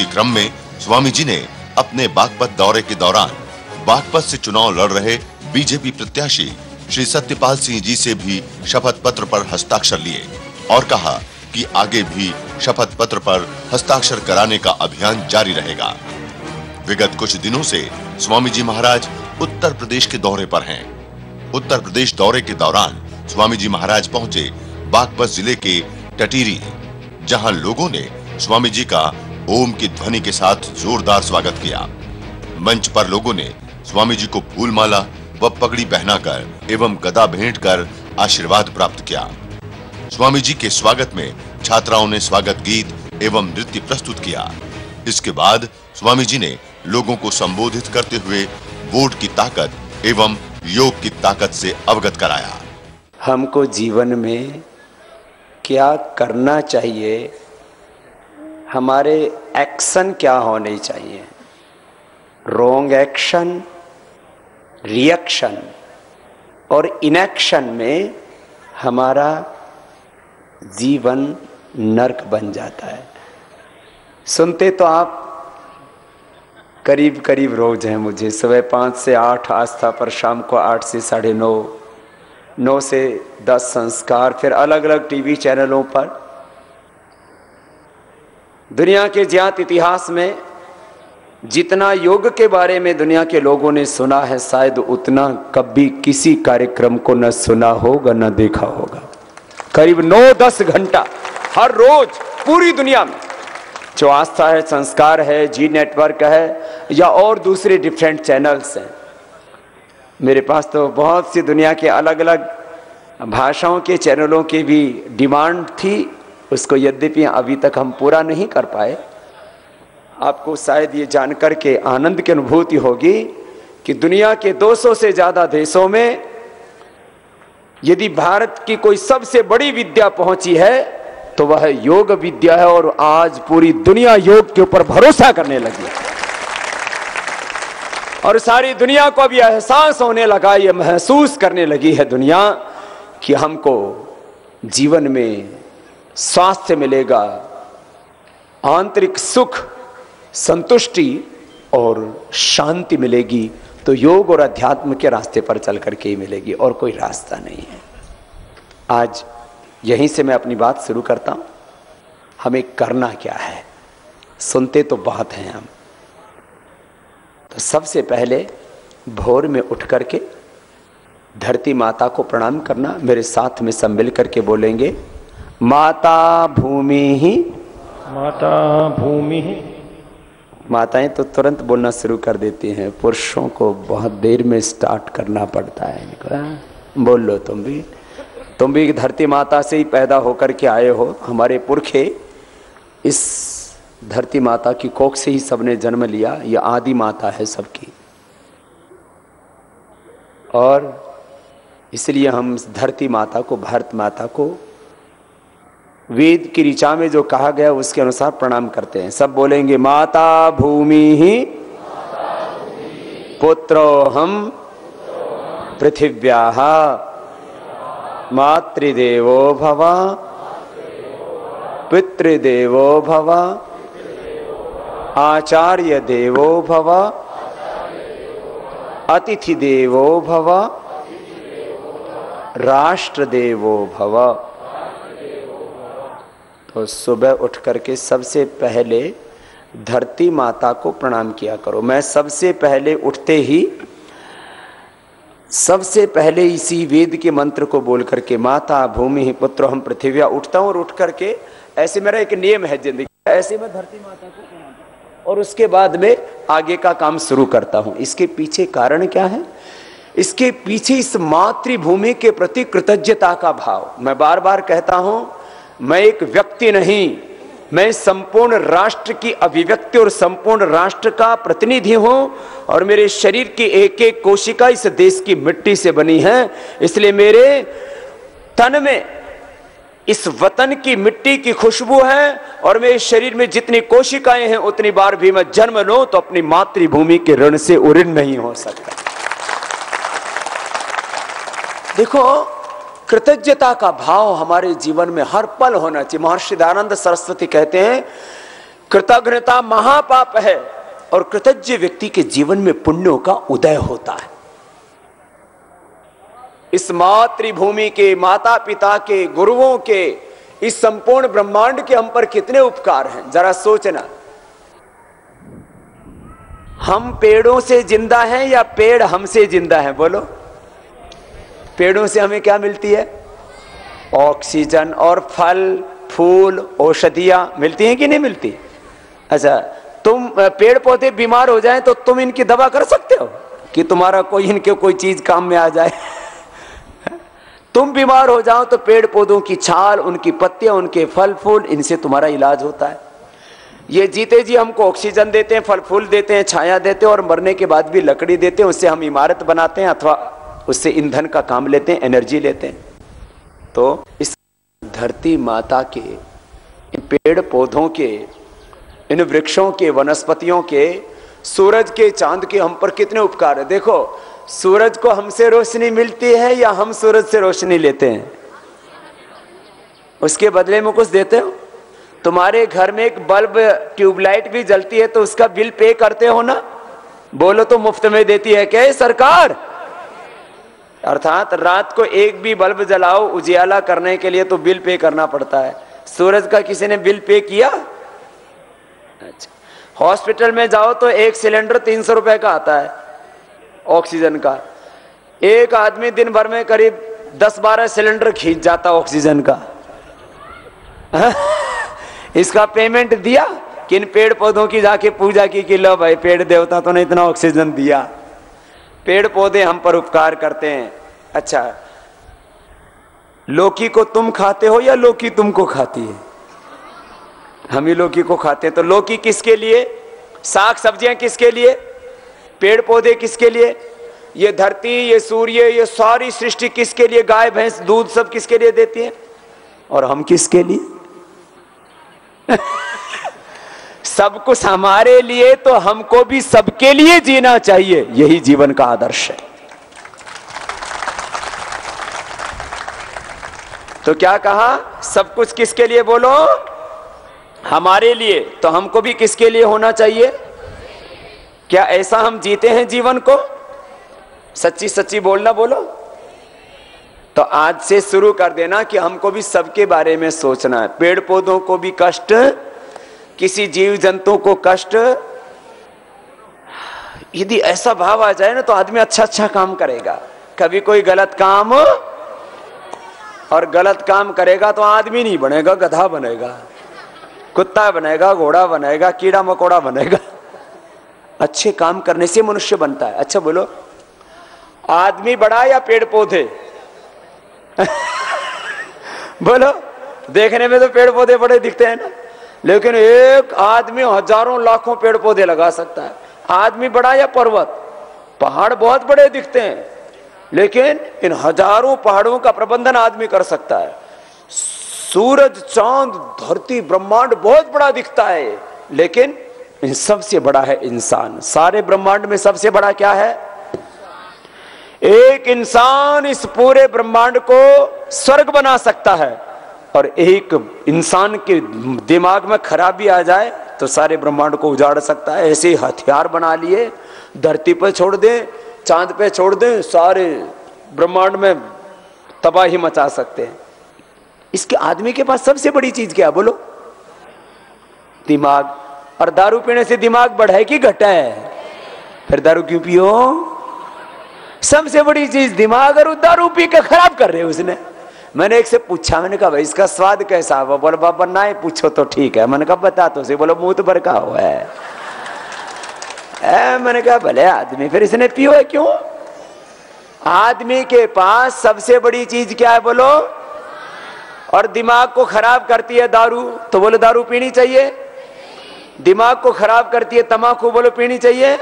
इसी क्रम में स्वामी जी ने अपने बागपत दौरे के दौरान बागपत से चुनाव लड़ रहे बीजेपी प्रत्याशी श्री सत्यपाल सिंह जी से भी शपथ पत्र पर हस्ताक्षर लिए और कहा कि आगे भी शपथ पत्र पर हस्ताक्षर कराने का अभियान जारी रहेगा। विगत कुछ दिनों से स्वामी जी महाराज उत्तर प्रदेश के दौरे पर हैं। उत्तर प्रदेश दौरे के दौरान स्वामी जी महाराज पहुंचे बागपत जिले के टटीरी, जहां लोगों ने स्वामी जी का ओम की ध्वनि के साथ जोरदार स्वागत किया। मंच पर लोगों ने स्वामी जी को फूल माला व पगड़ी पहनाकर एवं गदा भेंट कर आशीर्वाद प्राप्त किया। स्वामी जी के स्वागत में छात्राओं ने स्वागत गीत एवं नृत्य प्रस्तुत किया। इसके बाद स्वामी जी ने लोगों को संबोधित करते हुए वोट की ताकत एवं योग की ताकत से अवगत कराया। हमको जीवन में क्या करना चाहिए, हमारे एक्शन क्या होने चाहिए, रॉन्ग एक्शन, रिएक्शन और इनएक्शन में हमारा जीवन नरक बन जाता है। सुनते तो आप करीब करीब रोज हैं मुझे, सुबह 5 से 8 आस्था पर, शाम को 8 से 9:30, 9 से 10 संस्कार, फिर अलग अलग टीवी चैनलों पर। दुनिया के ज्ञात इतिहास में जितना योग के बारे में दुनिया के लोगों ने सुना है, शायद उतना कभी किसी कार्यक्रम को न सुना होगा न देखा होगा। करीब 9-10 घंटा हर रोज पूरी दुनिया में, जो आस्था है, संस्कार है, जी नेटवर्क है या और दूसरे डिफरेंट चैनल्स हैं। मेरे पास तो बहुत सी दुनिया के अलग अलग भाषाओं के चैनलों की भी डिमांड थी, उसको यद्यपि अभी तक हम पूरा नहीं कर पाए। आपको शायद ये जानकर के आनंद की अनुभूति होगी कि दुनिया के 200 से ज्यादा देशों में यदि भारत की कोई सबसे बड़ी विद्या पहुंची है तो वह योग विद्या है, और आज पूरी दुनिया योग के ऊपर भरोसा करने लगी है और सारी दुनिया को भी एहसास होने लगा, यह महसूस करने लगी है दुनिया कि हमको जीवन में स्वास्थ्य मिलेगा, आंतरिक सुख, संतुष्टि और शांति मिलेगी तो योग और अध्यात्म के रास्ते पर चल करके ही मिलेगी, और कोई रास्ता नहीं है। आज यहीं से मैं अपनी बात शुरू करता हूं। हमें करना क्या है? सुनते तो बहुत हैं हम। तो सबसे पहले भोर में उठ करके धरती माता को प्रणाम करना। मेरे साथ में सब मिल करके बोलेंगे, माता भूमि ही, माता भूमि ही। माताएं तो तुरंत बोलना शुरू कर देती हैं, पुरुषों को बहुत देर में स्टार्ट करना पड़ता है। बोल लो तुम भी धरती माता से ही पैदा होकर के आए हो। हमारे पुरखे इस धरती माता की कोख से ही सबने जन्म लिया, ये आदि माता है सबकी, और इसलिए हम धरती माता को, भारत माता को वेद की ऋचा में जो कहा गया उसके अनुसार प्रणाम करते हैं। सब बोलेंगे, माता भूमि ही पुत्रो हम पृथिव्याः मातृदेवो भव पितृदेवो भव आचार्य देवो भव अतिथि देवो भव राष्ट्र देवो भव। तो सुबह उठ करके सबसे पहले धरती माता को प्रणाम किया करो। मैं सबसे पहले उठते ही सबसे पहले इसी वेद के मंत्र को बोल करके, माता भूमि ही पुत्र हम पृथ्व्या, उठता हूँ और उठ करके ऐसे मेरा एक नियम है जिंदगी, ऐसे मैं धरती माता को प्रणाम और उसके बाद में आगे का काम शुरू करता हूँ। इसके पीछे कारण क्या है? इसके पीछे इस मातृभूमि के प्रति कृतज्ञता का भाव। मैं बार बार कहता हूं, मैं एक व्यक्ति नहीं, मैं संपूर्ण राष्ट्र की अभिव्यक्ति और संपूर्ण राष्ट्र का प्रतिनिधि हूं, और मेरे शरीर की एक एक कोशिका इस देश की मिट्टी से बनी है। इसलिए मेरे तन में इस वतन की मिट्टी की खुशबू है, और मेरे शरीर में जितनी कोशिकाएं हैं उतनी बार भी मैं जन्म लूं तो अपनी मातृभूमि के ऋण से उऋण नहीं हो सकता। देखो, कृतज्ञता का भाव हमारे जीवन में हर पल होना चाहिए। महर्षि दयानंद सरस्वती कहते हैं कृतज्ञता महापाप है और कृतज्ञ व्यक्ति के जीवन में पुण्यों का उदय होता है। इस मातृभूमि के, माता पिता के, गुरुओं के, इस संपूर्ण ब्रह्मांड के हम पर कितने उपकार हैं, जरा सोचना। हम पेड़ों से जिंदा हैं या पेड़ हमसे जिंदा हैं? बोलो। पेड़ों से हमें क्या मिलती है? ऑक्सीजन और फल फूल औषधियां मिलती हैं कि नहीं मिलती? अच्छा, तुम पेड़ पौधे बीमार हो जाएं तो तुम इनकी दवा कर सकते हो कि तुम्हारा कोई इनके कोई चीज काम में आ जाए? तुम बीमार हो जाओ तो पेड़ पौधों की छाल, उनकी पत्तियां, उनके फल फूल, इनसे तुम्हारा इलाज होता है। ये जीते जी हमको ऑक्सीजन देते हैं, फल फूल देते हैं, छाया देते हैं और मरने के बाद भी लकड़ी देते हैं, उससे हम इमारत बनाते हैं अथवा उससे ईंधन का काम लेते हैं, एनर्जी लेते हैं। तो इस धरती माता के, इन पेड़ पौधों के, इन वृक्षों के, वनस्पतियों के, सूरज के, चांद के हम पर कितने उपकार है। देखो, सूरज को हमसे रोशनी मिलती है या हम सूरज से रोशनी लेते हैं? उसके बदले में कुछ देते हो? तुम्हारे घर में एक बल्ब, ट्यूबलाइट भी जलती है तो उसका बिल पे करते हो ना? बोलो तो मुफ्त में देती है क्या सरकार? अर्थात रात को एक भी बल्ब जलाओ उजियाला करने के लिए तो बिल पे करना पड़ता है। सूरज का किसी ने बिल पे किया? अच्छा, हॉस्पिटल में जाओ तो एक सिलेंडर 300 रुपए का आता है ऑक्सीजन का। एक आदमी दिन भर में करीब 10-12 सिलेंडर खींच जाता ऑक्सीजन का। इसका पेमेंट दिया कि इन पेड़ पौधों की जाके पूजा की कि लो भाई पेड़ देवता तो ने इतना ऑक्सीजन दिया। पेड़ पौधे हम पर उपकार करते हैं। अच्छा, लौकी को तुम खाते हो या लौकी तुमको खाती है? हम ही लौकी को खाते हैं। तो लौकी किसके लिए? साग सब्जियां किसके लिए? पेड़ पौधे किसके लिए? ये धरती, ये सूर्य, ये सारी सृष्टि किसके लिए? गाय भैंस दूध सब किसके लिए देती है? और हम किसके लिए? सब कुछ हमारे लिए, तो हमको भी सबके लिए जीना चाहिए। यही जीवन का आदर्श है। तो क्या कहा? सब कुछ किसके लिए? बोलो, हमारे लिए। तो हमको भी किसके लिए होना चाहिए? क्या ऐसा हम जीते हैं जीवन को? सच्ची सच्ची बोलना। बोलो। तो आज से शुरू कर देना कि हमको भी सबके बारे में सोचना है। पेड़ पौधों को भी कष्ट, किसी जीव जंतु को कष्ट। यदि ऐसा भाव आ जाए ना तो आदमी अच्छा अच्छा काम करेगा। कभी कोई गलत काम, और गलत काम करेगा तो आदमी नहीं बनेगा, गधा बनेगा, कुत्ता बनेगा, घोड़ा बनेगा, कीड़ा मकोड़ा बनेगा। अच्छे काम करने से मनुष्य बनता है। अच्छा बोलो, आदमी बड़ा या पेड़ पौधे? बोलो। देखने में तो पेड़ पौधे बड़े दिखते हैं ना, लेकिन एक आदमी हजारों लाखों पेड़ पौधे लगा सकता है। आदमी बड़ा या पर्वत? पहाड़ बहुत बड़े दिखते हैं, लेकिन इन हजारों पहाड़ों का प्रबंधन आदमी कर सकता है। सूरज, चांद, धरती, ब्रह्मांड बहुत बड़ा दिखता है, लेकिन इन सबसे बड़ा है इंसान। सारे ब्रह्मांड में सबसे बड़ा क्या है? एक इंसान इस पूरे ब्रह्मांड को स्वर्ग बना सकता है। और एक इंसान के दिमाग में खराबी आ जाए तो सारे ब्रह्मांड को उजाड़ सकता है। ऐसे हथियार बना लिए, धरती पर छोड़ दें, चांद पे छोड़ दें, सारे ब्रह्मांड में तबाही मचा सकते हैं। इसके आदमी के पास सबसे बड़ी चीज क्या है? बोलो, दिमाग। और दारू पीने से दिमाग बढ़ा है कि घटा है? फिर दारू क्यों पियो? सबसे बड़ी चीज दिमाग, और दारू पी के खराब कर रहे हो उसने। मैंने एक से पूछा, मैंने कहा भाई इसका स्वाद कैसा है? बोले बाबा ना ही पूछो तो ठीक है। मैंने कहा बता तो से। बोलो मुंह तो भरका हुआ है। मैंने कहा भले आदमी, फिर इसने पियो है क्यों? आदमी के पास सबसे बड़ी चीज क्या है? बोलो। और दिमाग को खराब करती है दारू, तो बोलो दारू पीनी चाहिए। दिमाग को खराब करती है तंबाकू, बोलो पीनी चाहिए।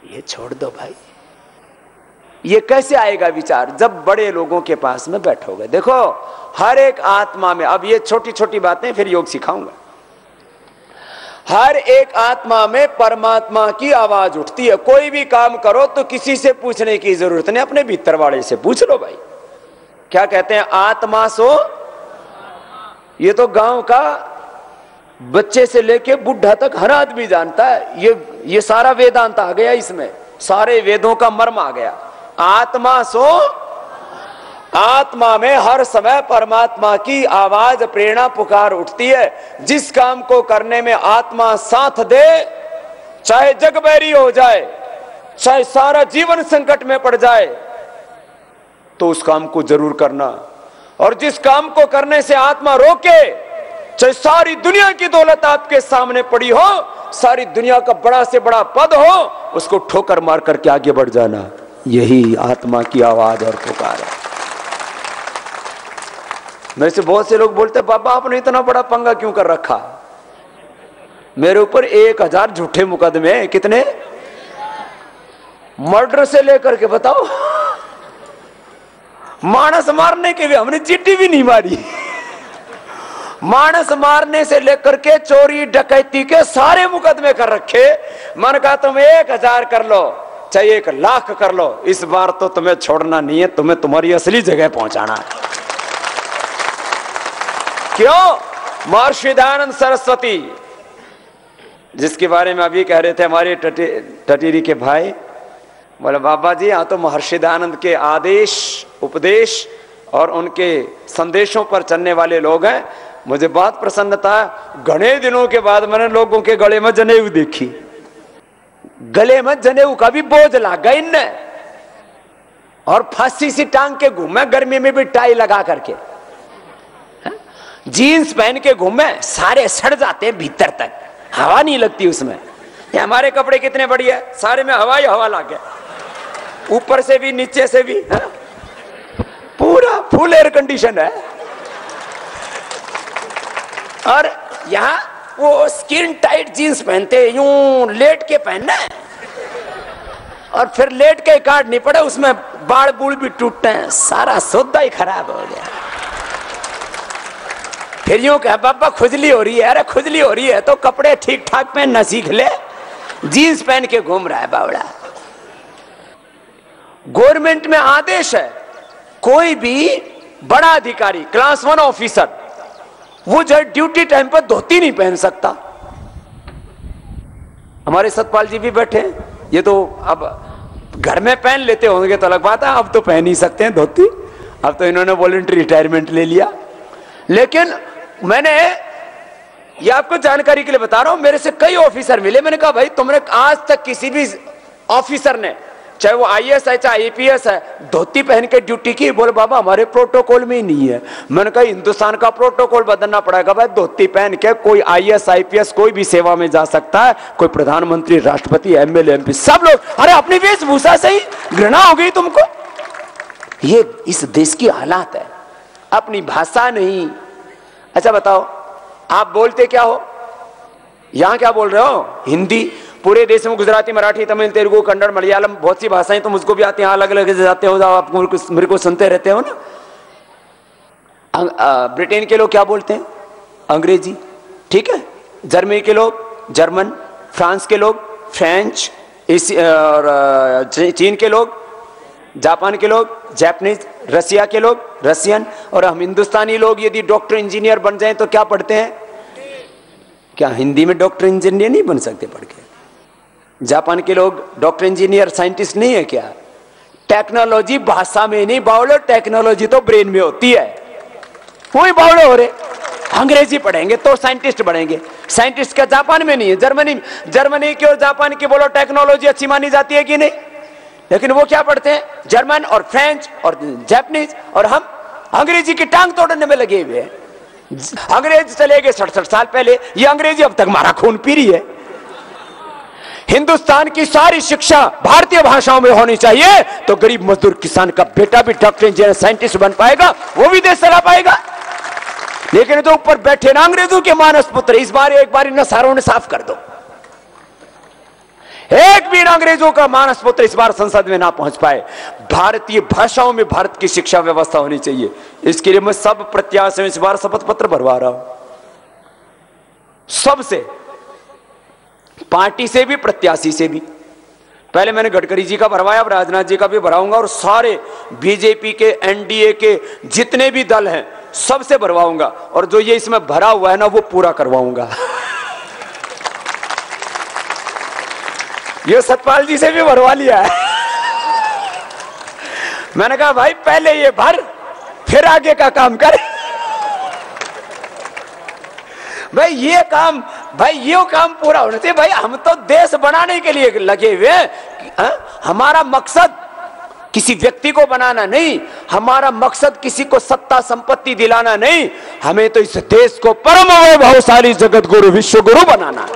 ये छोड़ दो भाई। ये कैसे आएगा विचार? जब बड़े लोगों के पास में बैठोगे। देखो, हर एक आत्मा में, अब ये छोटी छोटी बातें फिर योग सिखाऊंगा, हर एक आत्मा में परमात्मा की आवाज उठती है। कोई भी काम करो तो किसी से पूछने की जरूरत नहीं, अपने भीतर वाले से पूछ लो भाई। क्या कहते हैं? आत्मा सो, ये तो गांव का बच्चे से लेके बुढ़ा तक हर आदमी जानता है। ये सारा वेदांत आ गया इसमें, सारे वेदों का मर्म आ गया। आत्मा सो, आत्मा में हर समय परमात्मा की आवाज, प्रेरणा, पुकार उठती है। जिस काम को करने में आत्मा साथ दे, चाहे जग बैरी हो जाए, चाहे सारा जीवन संकट में पड़ जाए, तो उस काम को जरूर करना। और जिस काम को करने से आत्मा रोके, चाहे सारी दुनिया की दौलत आपके सामने पड़ी हो, सारी दुनिया का बड़ा से बड़ा पद हो, उसको ठोकर मार करके आगे बढ़ जाना। यही आत्मा की आवाज और पुकार है। मेरे से बहुत से लोग बोलते, बाबा आपने इतना बड़ा पंगा क्यों कर रखा? मेरे ऊपर 1000 झूठे मुकदमे। कितने? मर्डर से लेकर के बताओ, मानस मारने के भी हमने चिट्ठी भी नहीं मारी। मानस मारने से लेकर के चोरी डकैती के सारे मुकदमे कर रखे। मन का तुम 1000 कर लो, चाहे 1,00,000 कर लो, इस बार तो तुम्हें छोड़ना नहीं है, तुम्हें तुम्हारी असली जगह पहुंचाना है। क्यों? महर्षि दयानंद सरस्वती, जिसके बारे में अभी कह रहे थे हमारे टटीरी के भाई, बोले बाबा जी यहाँ तो महर्षि दयानंद के आदेश, उपदेश और उनके संदेशों पर चलने वाले लोग हैं। मुझे बहुत प्रसन्नता, घने दिनों के बाद मैंने लोगों के गले में जनेऊ देखी। गले में जनेऊ का भी बोझ लगा इनने, और फांसी सी टांग के घूमे, गर्मी में भी टाई लगा करके, जीन्स पहन के घूमे, सारे सड़ जाते हैं भीतर तक, हवा नहीं लगती उसमें। ये हमारे कपड़े कितने बढ़िया, सारे में हवा ही हवा लग गया, ऊपर से भी नीचे से भी, है? पूरा फुल एयर कंडीशन है। और यहाँ वो स्किन टाइट जीन्स पहनते, यूं लेट के पहनना है, और फिर लेट के काट नहीं पड़े, उसमें बाल बूल भी टूटते हैं, सारा सौदा ही खराब हो गया। फिर यूं कहा बाबा खुजली हो रही है। अरे खुजली हो रही है तो कपड़े ठीक ठाक पहनना सीख ले, जीन्स पहन के घूम रहा है बावड़ा। गवर्नमेंट में आदेश है, कोई भी बड़ा अधिकारी, क्लास 1 ऑफिसर, वो जो ड्यूटी टाइम पर धोती नहीं पहन सकता। हमारे सतपाल जी भी बैठे, ये तो अब घर में पहन लेते होंगे तो अलग बात है, अब तो पहन ही सकते हैं धोती, अब तो इन्होंने वॉलंटरी रिटायरमेंट ले लिया। लेकिन मैंने ये आपको जानकारी के लिए बता रहा हूं, मेरे से कई ऑफिसर मिले, मैंने कहा भाई तुमने आज तक किसी भी ऑफिसर ने, चाहे वो IAS है चाहे IPS है, धोती पहन के ड्यूटी की? बोले बाबा हमारे प्रोटोकॉल में ही नहीं है। मैंने कहा हिंदुस्तान का प्रोटोकॉल बदलना पड़ेगा भाई, धोती पहन के कोई IAS IPS कोई भी सेवा में जा सकता है, कोई प्रधानमंत्री, राष्ट्रपति, MLA MP सब लोग। अरे अपनी वेशभूषा से ही घृणा हो गई तुमको। ये इस देश की हालात है, अपनी भाषा नहीं। अच्छा बताओ आप बोलते क्या हो? यहां क्या बोल रहे हो? हिंदी। पूरे देश में गुजराती, मराठी, तमिल, तेलुगु, कन्नड़, मलयालम, बहुत सी भाषाएं तो मुझको भी आती हैं, अलग अलग जाते हो, आप मेरे को सुनते रहते हो ना। ब्रिटेन के लोग क्या बोलते हैं? अंग्रेजी, ठीक है। जर्मनी के लोग जर्मन, फ्रांस के लोग फ्रेंच, और चीन के लोग, जापान के लोग जापानीज, रसिया के लोग रसियन, और हम हिंदुस्तानी लोग यदि डॉक्टर इंजीनियर बन जाएं तो क्या पढ़ते हैं? क्या हिंदी में डॉक्टर इंजीनियर नहीं बन सकते पढ़ के? जापान के लोग डॉक्टर इंजीनियर साइंटिस्ट नहीं है क्या? टेक्नोलॉजी भाषा में नहीं बावड़ो, टेक्नोलॉजी तो ब्रेन में होती है, वही बावड़े हो रहे। अंग्रेजी पढ़ेंगे तो साइंटिस्ट बनेंगे, साइंटिस्ट का जापान में नहीं है। जर्मनी की और जापान की बोलो टेक्नोलॉजी अच्छी मानी जाती है कि नहीं? लेकिन वो क्या पढ़ते हैं? जर्मन और फ्रेंच और जापानीज, और हम अंग्रेजी की टांग तोड़ने में लगे हुए हैं। अंग्रेज चले गए 67 साल पहले, ये अंग्रेजी अब तक हमारा खून पी रही है। हिंदुस्तान की सारी शिक्षा भारतीय भाषाओं में होनी चाहिए, तो गरीब मजदूर किसान का बेटा भी डॉक्टर इंजीनियर साइंटिस्ट बन पाएगा, वो भी देश चला पाएगा। लेकिन तो ऊपर बैठे ना अंग्रेजों के मानस पुत्र, इस बार एक बार इन सारों ने साफ कर दो, एक भी अंग्रेजों का मानस पुत्र इस बार संसद में ना पहुंच पाए। भारतीय भाषाओं में भारत की शिक्षा व्यवस्था होनी चाहिए। इसके लिए मैं सब प्रत्याशियों इस बार शपथ पत्र भरवा रहा हूं, सबसे, पार्टी से भी प्रत्याशी से भी। पहले मैंने गडकरी जी का भरवाया, अब राजनाथ जी का भी भराऊंगा, और सारे बीजेपी के, NDA के जितने भी दल हैं सबसे भरवाऊंगा, और जो ये इसमें भरा हुआ है ना वो पूरा करवाऊंगा। ये सतपाल जी से भी भरवा लिया है। मैंने कहा भाई पहले ये भर, फिर आगे का काम कर। भाई ये काम पूरा होना चाहिए। भाई हम तो देश बनाने के लिए लगे हुए हैं। हमारा मकसद किसी व्यक्ति को बनाना नहीं, हमारा मकसद किसी को सत्ता संपत्ति दिलाना नहीं, हमें तो इस देश को परम वैभवशाली जगत गुरु विश्व गुरु बनाना है।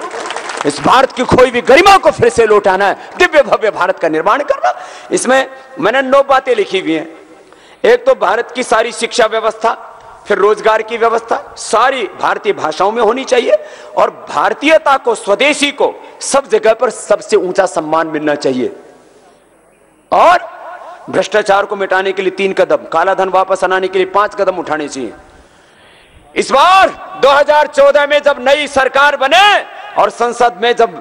इस भारत की खोई हुई गरिमा को फिर से लौटाना है, दिव्य भव्य भारत का निर्माण करना। इसमें मैंने 9 बातें लिखी हुई हैं। एक तो भारत की सारी शिक्षा व्यवस्था, फिर रोजगार की व्यवस्था सारी भारतीय भाषाओं में होनी चाहिए, और भारतीयता को, स्वदेशी को सब जगह पर सबसे ऊंचा सम्मान मिलना चाहिए। और भ्रष्टाचार को मिटाने के लिए 3 कदम, काला धन वापस आने के लिए 5 कदम उठाने चाहिए। इस बार 2014 में जब नई सरकार बने और संसद में जब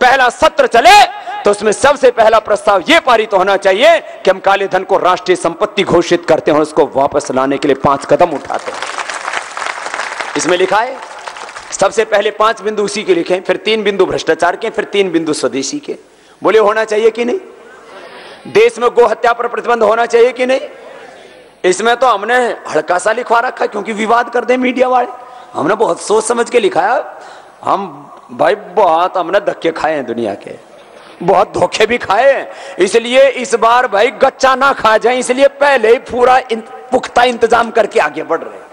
पहला सत्र चले, तो उसमें सबसे पहला प्रस्ताव यह पारित होना चाहिए कि हम काले धन को राष्ट्रीय संपत्ति घोषित करते हैं, उसको वापस लाने के लिए 5 कदम उठाते हैं। इसमें लिखा है सबसे पहले 5 बिंदु उसी के लिखे, फिर 3 बिंदु भ्रष्टाचार के, फिर 3 बिंदु स्वदेशी के। बोले होना चाहिए कि नहीं? देश में गो हत्या पर प्रतिबंध होना चाहिए कि नहीं? इसमें तो हमने हल्का सा लिखवा रखा है क्योंकि विवाद कर दे मीडिया वाले। हमने बहुत सोच समझ के लिखा है। हम भाई बहुत हमने धक्के खाए हैं दुनिया के, बहुत धोखे भी खाए हैं, इसलिए इस बार भाई गच्चा ना खा जाए, इसलिए पहले ही पूरा पुख्ता इंतजाम करके आगे बढ़ रहे हैं।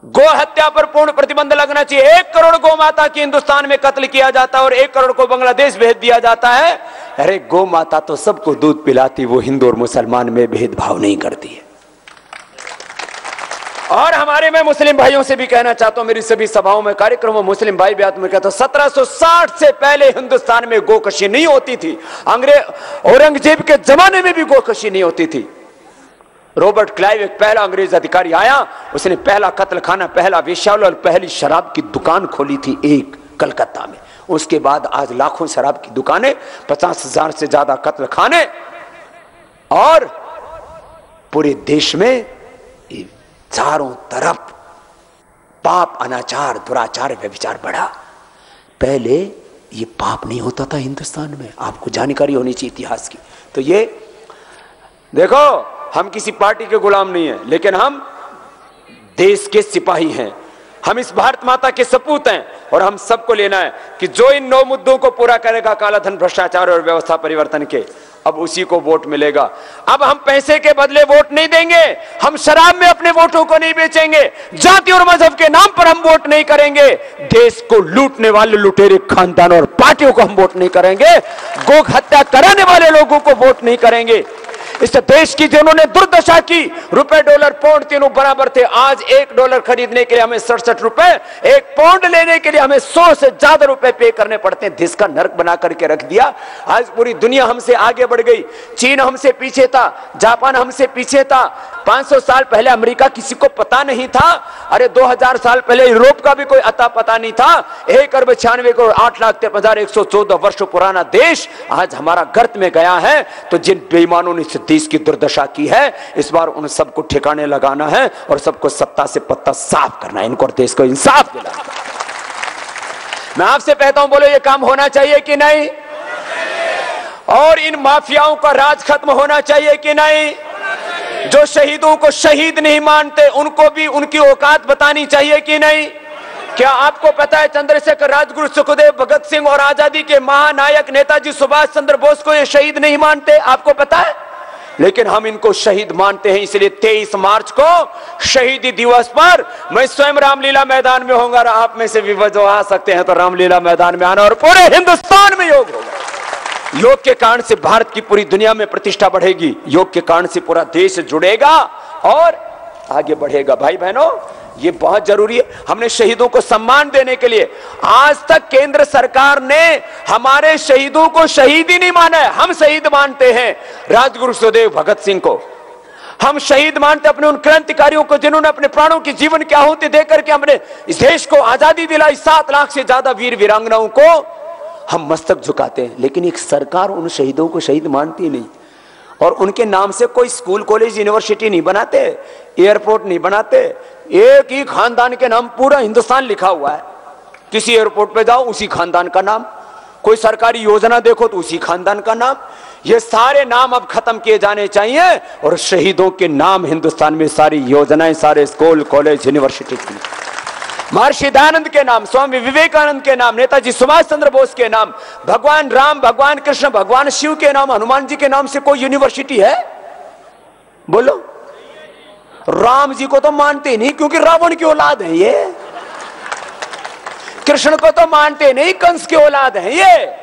गो हत्या पर पूर्ण प्रतिबंध लगना चाहिए। 1 करोड़ गौ माता की हिंदुस्तान में कत्ल किया जाता है और 1 करोड़ को बांग्लादेश भेज दिया जाता है। अरे गौ माता तो सबको दूध पिलाती, वो हिंदू और मुसलमान में भेदभाव नहीं करती है। और हमारे मैं मुस्लिम भाइयों से भी कहना चाहता हूं, मेरी सभी सभाओं में, कार्यक्रमों, मुस्लिम भाई भी आत्म कहता हूं, 1760 से पहले हिंदुस्तान में गोकशी नहीं होती थी। औरंगजेब के जमाने में भी गोकशी नहीं होती थी। रॉबर्ट क्लाइव एक पहला अंग्रेज अधिकारी आया, उसने पहला कत्ल खाना, पहला वेश्यालय और पहली शराब की दुकान खोली थी एक कलकत्ता में। उसके बाद आज लाखों शराब की दुकानें, 50,000 से ज्यादा कत्ल खाने, और पूरे देश में चारों तरफ पाप, अनाचार, दुराचार, व्यभिचार बढ़ा। पहले ये पाप नहीं होता था हिंदुस्तान में, आपको जानकारी होनी चाहिए इतिहास की। तो ये देखो, हम किसी पार्टी के गुलाम नहीं हैं, लेकिन हम देश के सिपाही हैं। हम इस भारत माता के सपूत हैं और हम सबको लेना है कि जो इन 9 मुद्दों को पूरा करेगा, काला धन, भ्रष्टाचार और व्यवस्था परिवर्तन के, अब उसी को वोट मिलेगा। अब हम पैसे के बदले वोट नहीं देंगे, हम शराब में अपने वोटों को नहीं बेचेंगे, जाति और मजहब के नाम पर हम वोट नहीं करेंगे, देश को लूटने वाले लुटेरे खानदान और पार्टियों को हम वोट नहीं करेंगे, गौ हत्या कराने वाले लोगों को वोट नहीं करेंगे। इस देश की जिन्होंने दुर्दशा की, रुपए, डॉलर, पाउंड तीनों बराबर थे, आज $1 खरीदने के लिए हमें 67 रुपए, 1 पाउंड लेने के लिए हमें 100 से ज्यादा रुपए पे करने पड़ते हैं। देश का नर्क बना करके रख दिया। आज पूरी दुनिया हमसे आगे बढ़ गई। चीन हमसे पीछे था, जापान हमसे पीछे था। 500 साल पहले अमेरिका किसी को पता नहीं था। अरे 2000 साल पहले यूरोप का भी कोई अता पता नहीं था। 1,96,08,13,114 वर्ष पुराना देश आज हमारा गर्त में गया है। तो जिन बेईमानों ने देश की दुर्दशा की है, इस बार उन सबको ठिकाने लगाना है और सबको सत्ता से पत्ता साफ करना है, इनको और देश को इंसाफ दिलाना। मैं आपसे कहता हूं, बोलो ये काम होना चाहिए कि नहीं? और इन माफियाओं का राज खत्म होना चाहिए कि नहीं? जो शहीदों को शहीद नहीं मानते, उनको भी उनकी औकात बतानी चाहिए कि नहीं? क्या आपको पता है चंद्रशेखर, राजगुरु, सुखदेव, भगत सिंह और आजादी के महानायक नेताजी सुभाष चंद्र बोस को ये शहीद नहीं मानते? आपको पता है? लेकिन हम इनको शहीद मानते हैं। इसलिए 23 मार्च को शहीदी दिवस पर मैं स्वयं रामलीला मैदान में होऊंगा। आप में से भी जो आ सकते हैं तो रामलीला मैदान में आना, और पूरे हिंदुस्तान में योग होगा। योग के कारण से भारत की पूरी दुनिया में प्रतिष्ठा बढ़ेगी, योग के कारण से पूरा देश जुड़ेगा और आगे बढ़ेगा। भाई बहनों, ये बहुत जरूरी है। हमने शहीदों को सम्मान देने के लिए आज तक केंद्र सरकार ने हमारे शहीदों को शहीद ही नहीं माना है। हम शहीद मानते हैं राजगुरु सुखदेव भगत सिंह को, हम शहीद मानते अपने उन क्रांतिकारियों को जिन्होंने अपने प्राणों की जीवन की आहुति देकर के हमने इस देश को आजादी दिलाई। 7 लाख से ज्यादा वीर वीरांगनाओं को हम मस्तक झुकाते हैं, लेकिन एक सरकार उन शहीदों को शहीद मानती नहीं और उनके नाम से कोई स्कूल, कॉलेज, यूनिवर्सिटी नहीं बनाते, एयरपोर्ट नहीं बनाते। एक ही खानदान के नाम पूरा हिंदुस्तान लिखा हुआ है। किसी एयरपोर्ट पे जाओ उसी खानदान का नाम, कोई सरकारी योजना देखो तो उसी खानदान का नाम। ये सारे नाम अब खत्म किए जाने चाहिए और शहीदों के नाम हिंदुस्तान में सारी योजनाएं, सारे school, college, university, Maharshi Dayanand के नाम, स्वामी विवेकानंद के नाम, नेताजी सुभाष चंद्र बोस के नाम, भगवान राम, भगवान कृष्ण, भगवान शिव के नाम, हनुमान जी के नाम से कोई यूनिवर्सिटी है? बोलो। राम जी को तो मानते नहीं क्योंकि रावण की औलाद है ये। कृष्ण को तो मानते नहीं, कंस की औलाद है ये।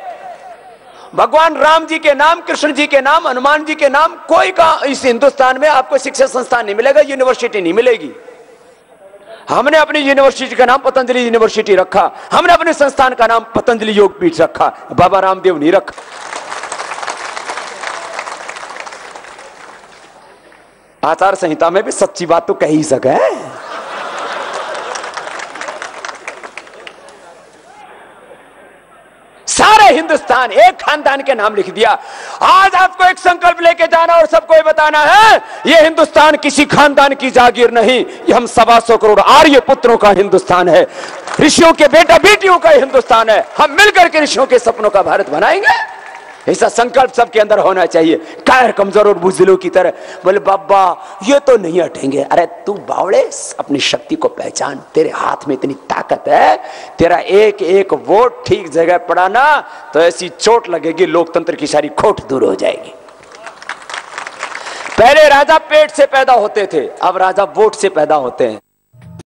भगवान राम जी के नाम, कृष्ण जी के नाम, हनुमान जी के नाम कोई का इस हिंदुस्तान में आपको शिक्षा संस्थान नहीं मिलेगा, यूनिवर्सिटी नहीं मिलेगी। हमने अपनी यूनिवर्सिटी का नाम पतंजलि यूनिवर्सिटी रखा, हमने अपने संस्थान का नाम पतंजलि योगपीठ रखा, बाबा रामदेव नहीं रखा। आचार संहिता में भी सच्ची बात तो कह ही सके। सारे हिंदुस्तान एक खानदान के नाम लिख दिया। आज आपको एक संकल्प लेके जाना और सबको बताना है, ये हिंदुस्तान किसी खानदान की जागीर नहीं, ये हम 125 करोड़ आर्य पुत्रों का हिंदुस्तान है, ऋषियों के बेटा बेटियों का हिंदुस्तान है। हम मिलकर के ऋषियों के सपनों का भारत बनाएंगे। ऐसा संकल्प सबके अंदर होना चाहिए। कायर कमजोर और बुजदिलों की तरह बोले बाबा ये तो नहीं हटेंगे। अरे तू बावड़े, अपनी शक्ति को पहचान, तेरे हाथ में इतनी ताकत है, तेरा एक एक वोट ठीक जगह पड़ा ना तो ऐसी चोट लगेगी, लोकतंत्र की सारी खोट दूर हो जाएगी। पहले राजा पेट से पैदा होते थे, अब राजा वोट से पैदा होते हैं।